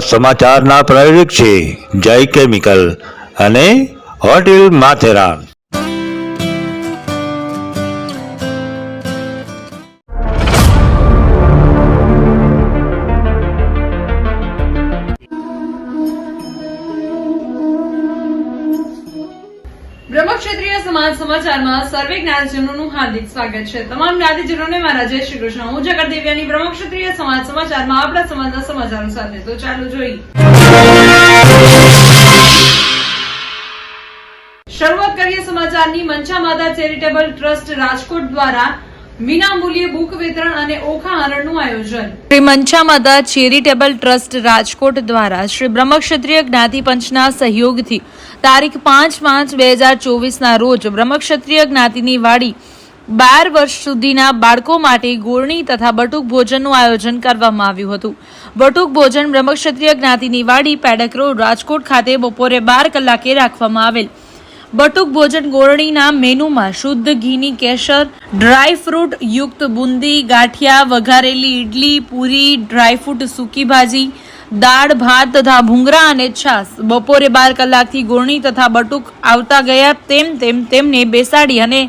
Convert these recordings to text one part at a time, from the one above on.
સમાચારના પ્રાયોજક છે જય કેમિકલ અને હોટેલ માથેરાન। બ્રહ્મક્ષત્રિય સમાજ સમાચારમાં સર્વે જ્ઞાતિજનોનું હાર્દિક સ્વાગત છે। તમામ જ્ઞાતિજનોને મારા જય શ્રી કૃષ્ણ। હું જગત દેવ્યાની બ્રહ્મક્ષત્રિય સમાજ સમાચારમાં આપણા સમાજના સમાચારો સાથે તો ચાલો જોઈએ। શરૂઆત કરીએ સમાચારની। મંચા માતા ચેરિટેબલ ટ્રસ્ટ રાજકોટ દ્વારા વિનામૂલ્યે બુક વિતરણ અને ઓખા હરણનું આયોજન। શ્રી મંચા માતા ચેરિટેબલ ટ્રસ્ટ રાજકોટ દ્વારા શ્રી બ્રહ્મક્ષત્રિય જ્ઞાતિ પંચના સહયોગથી તારીખ 5/5/2024 રોજ બ્રહ્મક્ષત્રિય જ્ઞાતિની વાડી 12 વર્ષ સુધીના બાળકો માટે ગોળણી તથા બટુક ભોજનનું આયોજન કરવામાં આવ્યું હતું। બટુક ભોજન બ્રહ્મક્ષત્રિય જ્ઞાતિની વાડી પેડક રોડ રાજકોટ ખાતે બપોરે 12 કલાકે રાખવામાં આવેલ। બટુક ભોજન ગોળણીના મેનુમાં શુદ્ધ ઘીની કેસર, ડ્રાય ફ્રૂટ યુક્ત બુંદી, ગાંઠિયા, વઘારેલી ઈડલી, પૂરી, ડ્રાયફ્રૂટ સૂકી ભાજી, દાળ ભાત તથા ભૂંગળા અને છાશ। બપોરે 12 કલાકથી ગોળણી તથા બટુક આવતા ગયા તેમને બેસાડી અને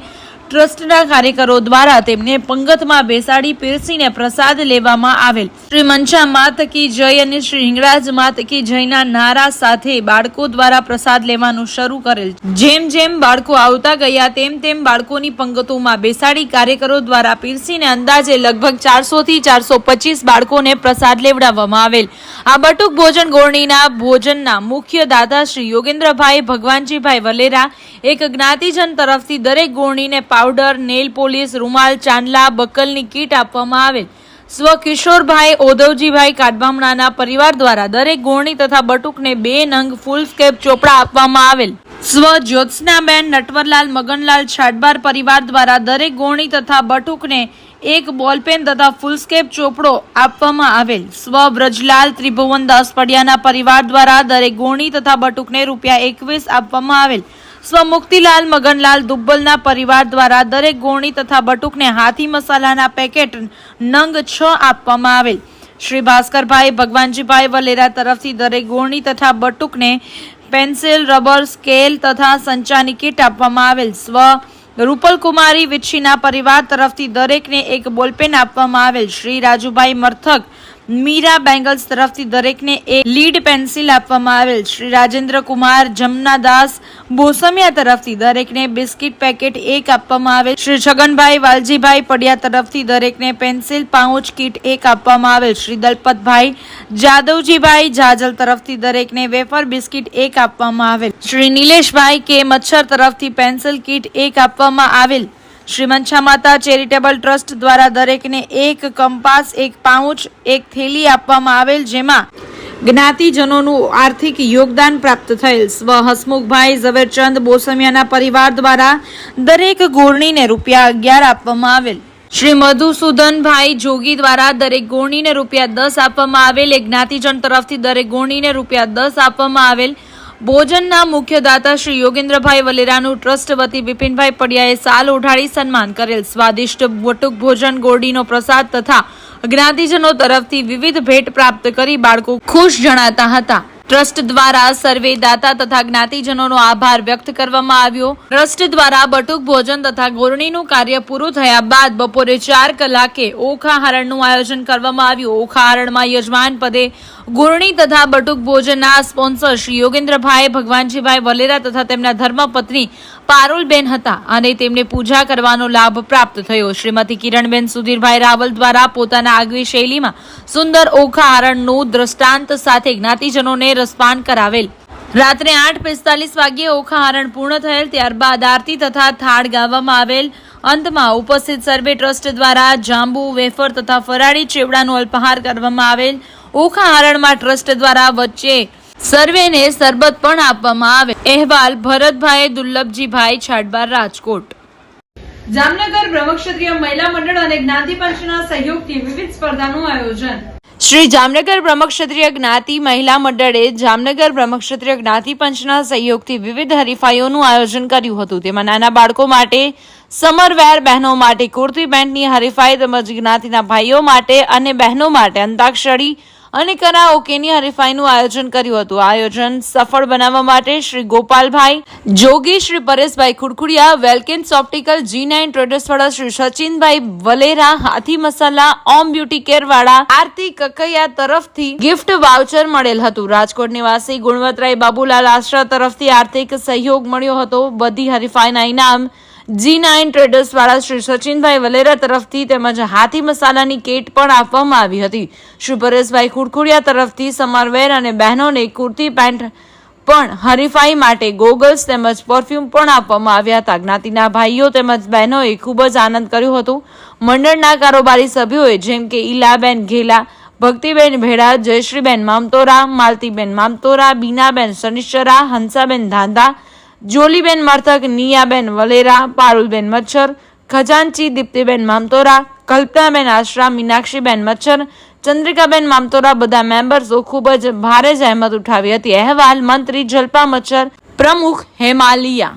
ટ્રસ્ટના કાર્યકરો દ્વારા તેમને પંગતમાં બેસાડી પીરસીને પ્રસાદ લેવામાં આવેલ। શ્રી મંચા માત કી જય અને શ્રી હિંગળાજ માત કી જયના નારા સાથે બાળકો દ્વારા પ્રસાદ લેવાનું શરૂ કરેલ। જેમ જેમ બાળકો આવતા ગયા તેમ બાળકોની પંગતોમાં બેસાડી કાર્યકરો દ્વારા પીરસીને અંદાજે લગભગ 400 થી 425 બાળકોને પ્રસાદ લેવડાવવામાં આવેલ। આ બટુક ભોજન ગોળણીના ભોજનના મુખ્ય દાતા શ્રી યોગેન્દ્રભાઈ ભગવાનજીભાઈ વલેરા એક જ્ઞાતિજન તરફથી દરેક ગોળણીને પાવડર, નેલ પોલિશ, રૂમાલ, ચાંદલા, બકલની કીટ આપવામાં આવેલ। સ્વ કિશોરભાઈ ઓધવજીભાઈ કાટબામણાના પરિવાર દ્વારા દરેક ગોળણી તથા બટુકને 2 નંગ ફૂલ સ્કેપ ચોપડા આપવામાં આવેલ। સ્વ જ્યોત્સનાબેન નટવરલાલ મગનલાલ છાટબાર પરિવાર દ્વારા દરેક ગોળણી તથા બટુકને 1 બોલપેન તથા ફૂલસ્કેપ ચોપડો આપવામાં આવેલ। સ્વ બ્રજલાલ ત્રિભુવનદાસ પડિયાના પરિવાર દ્વારા દરેક ગોળણી તથા બટુકને ₹21 આપવામાં આવેલ। સ્વ મુક્તિલાલ મગનલાલ દુબ્બલના પરિવાર દ્વારા દરેક ગોળણી તથા બટુકને હાથી મસાલાના પેકેટ નંગ 6 આપવામાં આવેલ। શ્રી ભાસ્કરભાઈ ભગવાનજીભાઈ વલેરા તરફથી દરેક ગોળણી તથા બટુકને પેન્સિલ, રબર, સ્કેલ તથા સંચાની કીટ આપવામાં આવેલ। સ્વ રૂપલકુમારી વિચ્છીના પરિવાર તરફથી દરેકને 1 બોલપેન આપવામાં આવેલ। શ્રી રાજુભાઈ મરથક મીરા બેંગલ્સ તરફથી દરેકને 1 લીડ પેન્સિલ આપવામાં આવેલ। શ્રી રાજેન્દ્ર કુમાર જમનાદાસ બોસમિયા તરફથી દરેકને બિસ્કિટ પેકેટ 1 આપવામાં આવેલ। શ્રી છગનભાઈ વાલજીભાઈ પડિયા તરફથી દરેકને પેન્સિલ પાઉચ કીટ 1 આપવામાં આવેલ। શ્રી દલપતભાઈ જાદવજીભાઈ જાજલ તરફથી દરેકને વેફર બિસ્કિટ 1 આપવામાં આવેલ। શ્રી નિલેશભાઈ કે મચ્છર તરફથી પેન્સિલ કીટ 1 આપવામાં આવેલ। શ્રી મંચા માતા ચેરિટેબલ ટ્રસ્ટ દ્વારા દરેકને 1 કંપાસ, 1 પાઉચ, 1 થેલી આપવામાં આવેલ, જેમાં જ્ઞાતિજનોનું આર્થિક યોગદાન પ્રાપ્ત થયેલ। સ્વ હસમુખભાઈ ઝવેરચંદ બોસમિયાના પરિવાર દ્વારા દરેક ગોળણીને ₹11 આપવામાં આવેલ। શ્રી મધુસૂદનભાઈ જોગી દ્વારા દરેક ગોળણીને ₹10 આપવામાં આવેલ। એક જ્ઞાતિજન તરફથી દરેક ગોળણીને ₹10 આપવામાં આવેલ। ભોજનના મુખ્ય દાતા શ્રી યોગેન્દ્રભાઈ વલેરાનું ટ્રસ્ટ વતી બિપિનભાઈ પડિયાએ સાલ ઓઢાડી સન્માન કરેલ। સ્વાદિષ્ટ બટુક ભોજન ગોળણીનો પ્રસાદ તથા જ્ઞાતિજનો તરફથી વિવિધ ભેટ પ્રાપ્ત કરી બાળકો ખુશ જણાતા હતા। ટ્રસ્ટ દ્વારા સર્વે દાતા તથા જ્ઞાતિજનોનો આભાર વ્યક્ત કરવામાં આવ્યો। ટ્રસ્ટ દ્વારા બટુક ભોજન તથા ગોળણીનું કાર્ય પૂરું થયા બાદ બપોરે 4 કલાકે ઓખા હરણનું આયોજન કરવામાં આવ્યું। ઓખા હરણમાં યજમાન પદે ગોળણી તથા બટુક ભોજનના સ્પોન્સર શ્રી યોગેન્દ્રભાઈ ભગવાનજીભાઈ વલેરા તથા તેમના ધર્મપત્ની પારુલબેન હતા અને તેમને પૂજા કરવાનો લાભ પ્રાપ્ત થયો। શ્રીમતી કિરણબેન સુધીરભાઈ રાવલ દ્વારા પોતાના આગવી શૈલીમાં સુંદર ઓખા હરણનું દ્રષ્ટાંત સાથે જ્ઞાતિજનોને રસપાન કરાવેલ। રાત્રે 8:45 વાગ્યે ઓખા હરણ પૂર્ણ થયેલ। ત્યારબાદ આરતી તથા થાળ ગાવામાં આવેલ। અંતમાં ઉપસ્થિત સર્વે ટ્રસ્ટ દ્વારા જાંબુ, વેફર તથા ફરાળી ચેવડાનું અલ્પાહાર કરવામાં આવેલ। ઓખા હરણમાં ટ્રસ્ટ દ્વારા વચ્ચે સર્વેને સરબત પણ આપવામાં આવે। અહેવાલ ભરતભાઈ દુર્લભજીભાઈ છાટબાર, રાજકોટ। જામનગર બ્રહ્મક્ષત્રિય મહિલા મંડળ અને જ્ઞાતિ પંચના સહયોગથી વિવિધ સ્પર્ધાનું આયોજન। શ્રી જામનગર બ્રહ્મક્ષત્રિય જ્ઞાતિ મહિલા મંડળે જામનગર બ્રહ્મક્ષત્રિય જ્ઞાતિ પંચના સહયોગથી વિવિધ હરીફાઈઓનું આયોજન કર્યું હતું। તેમાં નાના બાળકો માટે સમરવેર, બહેનો માટે કુર્તી પેન્ટની હરીફાઈ તેમજ જ્ઞાતિના ભાઈઓ માટે અને બહેનો માટે અંતાક્ષરી અને કરાઓકેની હરીફાઈનું આયોજન કર્યું હતું. આયોજન સફળ બનાવવા માટે શ્રી ગોપાલભાઈ જોગી, શ્રી પરેશભાઈ ખુડખુડિયા, વેલકેન્સ ઓપ્ટિકલ, G9 ટ્રેડર્સ વાળા શ્રી સચિનભાઈ વલેરા, હાથી મસાલા, ઓમ બ્યુટી કેર વાળા આરતી કકૈયા તરફથી ગિફ્ટ વાઉચર મળેલ હતું. રાજકોટ નિવાસી ગુણવંતરાય બાબુલાલ આશ્રા તરફથી આર્થિક સહયોગ મળ્યો હતો. બધી હરીફાઈના ઇનામ G9 ટ્રેડર્સ વાળા શ્રી સચિનભાઈ વલેરા તરફથી તેમજ હાથી મસાલાની કીટ પણ આપવામાં આવી હતી. શ્રી પરેશભાઈ ખુડખુડિયા તરફથી સમારવેર અને બહેનોને કુર્તી પેન્ટ પણ હરીફાઈ માટે ગોગલ્સ તેમજ પરફ્યુમ પણ આપવામાં આવ્યા હતા. જ્ઞાતિના ભાઈઓ તેમજ બહેનોએ ખૂબ જ આનંદ કર્યો હતો. મંડળના કારોબારી સભ્યોએ જેમ કે ઈલાબેન ઘેલા, ભક્તિબેન ભેડા, જયશ્રીબેન મામતોરા, માલતીબેન મામતોરા, બીનાબેન શનિશ્ચરા, હંસાબેન ધાંધા, જોલીબેન મર્થક, નિયાબેન વલેરા, પારુલબેન મચ્છર, ખજાનચી દીપ્તિબેન મામતોરા, કલ્પનાબેન આશ્રા, મીનાક્ષીબેન મચ્છર, ચંદ્રિકાબેન મામતોરા બધા મેમ્બર્સો ખૂબ જ ભારે જહેમત ઉઠાવી હતી. અહેવાલ મંત્રી જલ્પા મચ્છર, પ્રમુખ હેમાલિયા.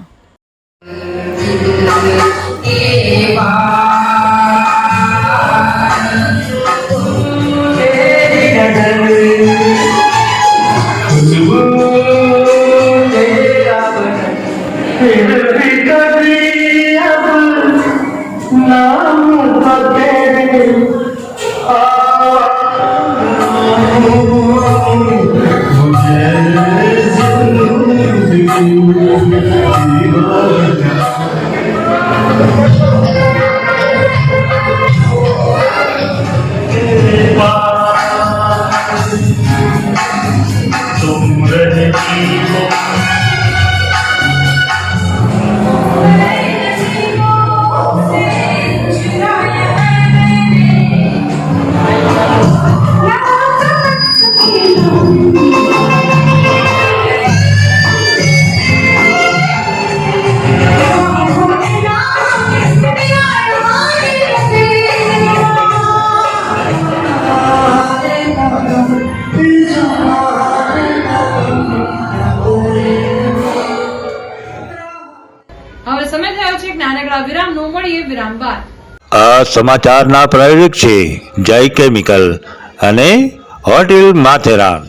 હવે સમય થયો છે એક નાનકડા વિરામનો. મળીએ વિરામ બાદ. આ સમાચારના પ્રાયોજક છે જય કેમિકલ અને હોટેલ માથેરાન.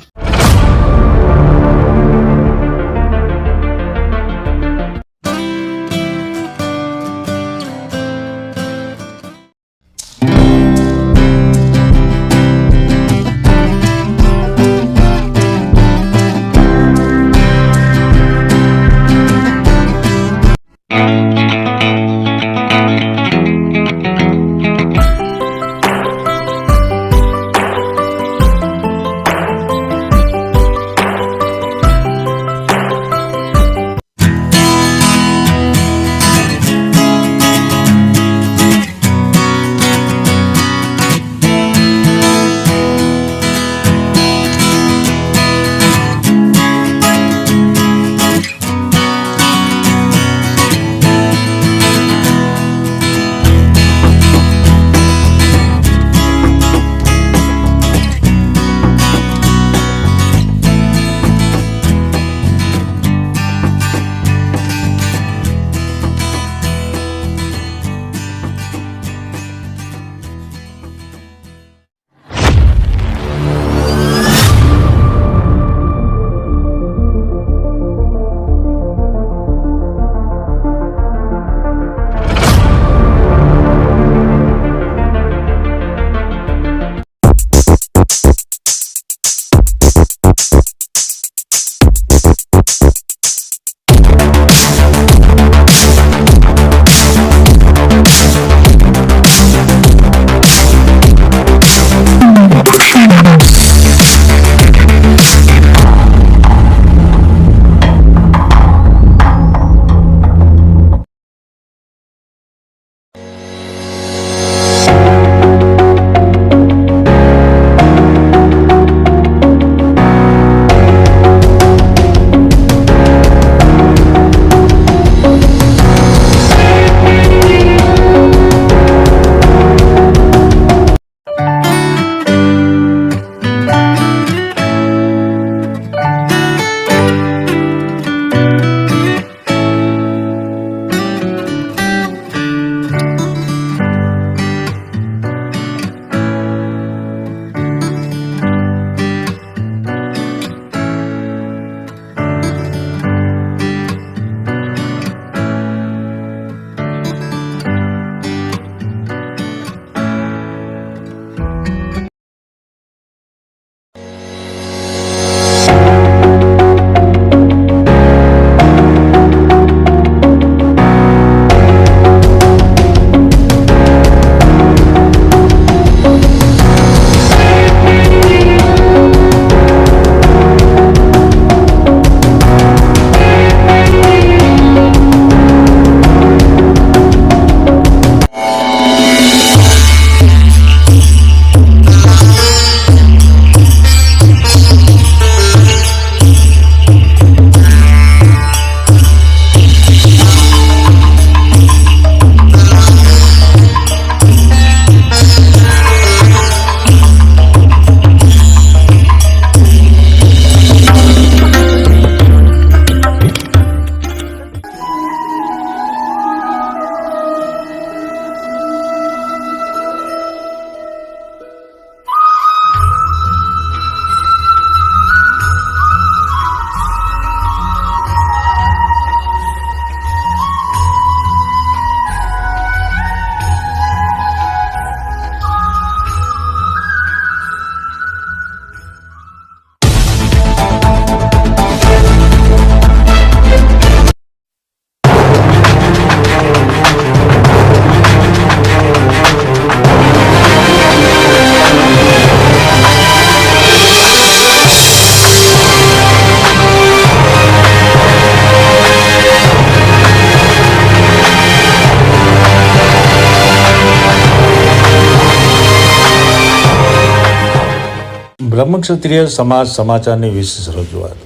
બ્રહ્મક્ષત્રિય સમાજ સમાચારની વિશેષ રજૂઆત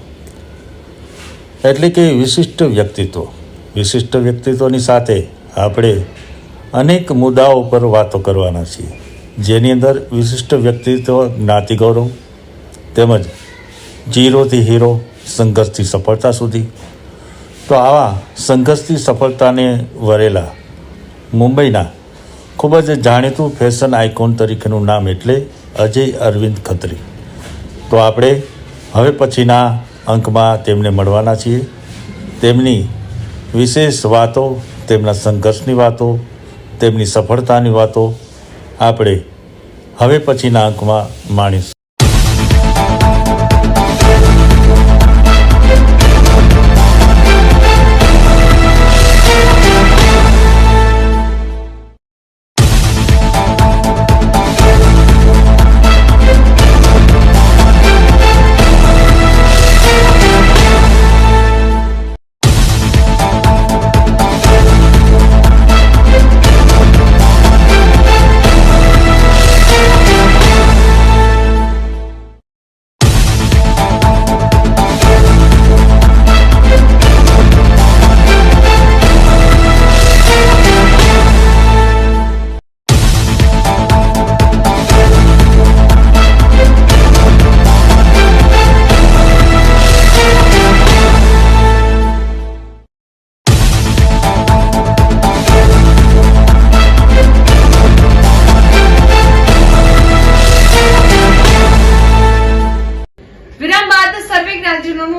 એટલે કે વિશિષ્ટ વ્યક્તિત્વની સાથે આપણે અનેક મુદ્દાઓ પર વાતો કરવાના છીએ, જેની અંદર વિશિષ્ટ વ્યક્તિત્વ, જ્ઞાતિ ગૌરવ તેમજ ઝીરોથી હીરો, સંઘર્ષથી સફળતા સુધી. તો આવા સંઘર્ષથી સફળતાને વરેલા મુંબઈના ખૂબ જ જાણીતું ફેશન આઇકોન તરીકેનું નામ એટલે અજય અરવિંદ ખત્રી. તો આપણે હવે પછીના અંકમાં તેમને મળવાના છીએ. તેમની વિશેષ વાતો, તેમના સંઘર્ષની વાતો, તેમની સફળતાની વાતો આપણે હવે પછીના અંકમાં માણીશું.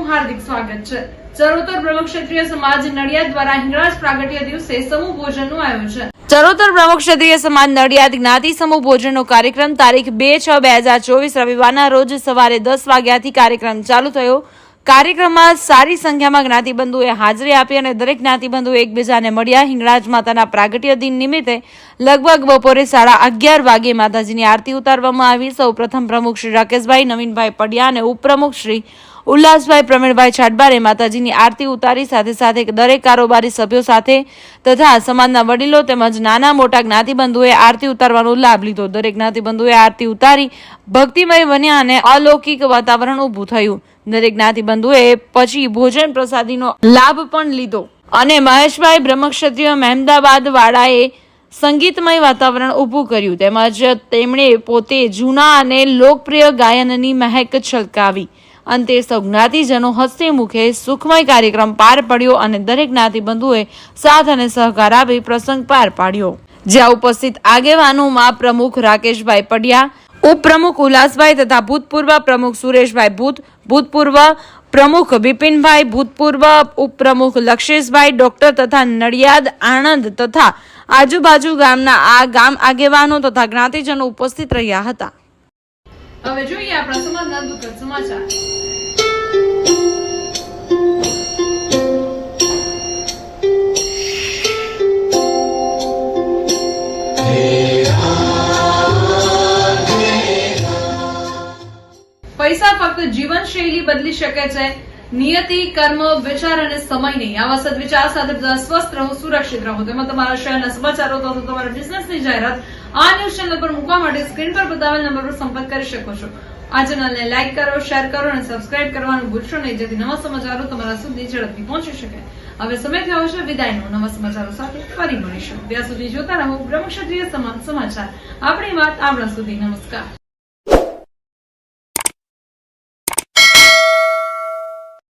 હાર્દિક સ્વાગત છે. ચરોતર બ્રહ્મક્ષત્રિય સમાજ નડિયાદ દ્વારા હિંગળાજ પ્રાગટ્ય દિવસે સમૂહ ભોજનનું આયોજન. ચરોતર બ્રહ્મક્ષત્રિય સમાજ નડિયાદ જ્ઞાતિ સમૂહ ભોજનનો કાર્યક્રમ તારીખ 2/6/2024 રવિવારના રોજ સવારે 10 વાગ્યાથી કાર્યક્રમ ચાલુ થયો. કાર્યક્રમમાં સારી સંખ્યામાં જ્ઞાતિબંધુએ હાજરી આપી અને દરેક જ્ઞાતિબંધુએ એકબીજાને મળ્યા. હિંગળાજ માતાના પ્રાગટ્ય દિન નિમિત્તે લગભગ બપોરે 11:30 વાગે માતાજીની આરતી ઉતારવામાં આવી. સૌ પ્રથમ પ્રમુખ શ્રી રાકેશભાઈ નવીનભાઈ પડિયા અને ઉપપ્રમુખ શ્રી ઉલ્લાસભાઈ પ્રવીણભાઈ છાટબારે માતાજીની આરતી ઉતારી. સાથે સાથે દરેક કારોબારી સભ્યો સાથે તથા સમાજના વડીલો તેમજ નાના મોટા જ્ઞાતિબંધુએ આરતી ઉતારવાનો લાભ લીધો. દરેક જ્ઞાતિબંધુએ આરતી ઉતારી ભક્તિમય બન્યા અને અલૌકિક વાતાવરણ ઊભું થયું. દરેક જ્ઞાતિબંધુએ પછી ભોજન પ્રસાદીનો લાભ પણ લીધો અને મહેશભાઈ બ્રહ્મક્ષત્રિય મહેમદાબાદ વાળાએ સંગીતમય વાતાવરણ ઊભું કર્યું. તેમજ તેમણે પોતે જૂના અને લોકપ્રિય ગાયનની મહેક છલકાવી. અંતે સૌ જ્ઞાતિજનો હસ્તે મુખે સુખમય કાર્યક્રમ પાર પડ્યો અને દરેક જ્ઞાતિબંધુએ સાથ અને સહકાર આપી પ્રસંગ પાર પાડ્યો. જ્યાં ઉપસ્થિત આગેવાનોમાં પ્રમુખ રાકેશભાઈ પડિયા, ઉપપ્રમુખ ઉલ્લાસભાઈ તથા ભૂતપૂર્વ પ્રમુખ સુરેશભાઈ ભૂત, ભૂતપૂર્વ પ્રમુખ બિપિનભાઈ, ભૂતપૂર્વ ઉપપ્રમુખ લક્ષેશભાઈ, ડોક્ટર તથા નડિયાદ, આણંદ તથા આજુબાજુ ગામના ગામ આગેવાનો તથા જ્ઞાતિજનો ઉપસ્થિત રહ્યા હતા. હવે જોઈએ આપણા સમાજના દુઃખદ સમાચાર. પૈસા ફક્ત જીવનશૈલી બદલી શકે છે, નિયતિ, કર્મ, વિચાર અને સમય નહીં. આવા સદવિચાર સાથે બધા સ્વસ્થ રહો, સુરક્ષિત રહો. તેમાં તમારા શહેરના સમાચારો તથા તમારા બિઝનેસની જાહેરાત આ ન્યૂઝ ચેનલ પર મૂકવા માટે સ્ક્રીન પર બતાવેલ નંબર પર સંપર્ક કરી શકો છો. આ ચેનલને લાઈક કરો, શેર કરો અને સબસ્ક્રાઇબ કરવાનું ભૂલશો નહીં, જેથી નવા સમાચારો તમારા સુધી ઝડપથી પહોંચી શકે. હવે સમય થયો છે વિદાયનો. નવા સમાચારો સાથે ફરી મળીશું. ત્યાં સુધી જોતા રહો બ્રહ્મક્ષત્રિય સમાચાર. આપણી વાત આપણા સુધી. નમસ્કાર.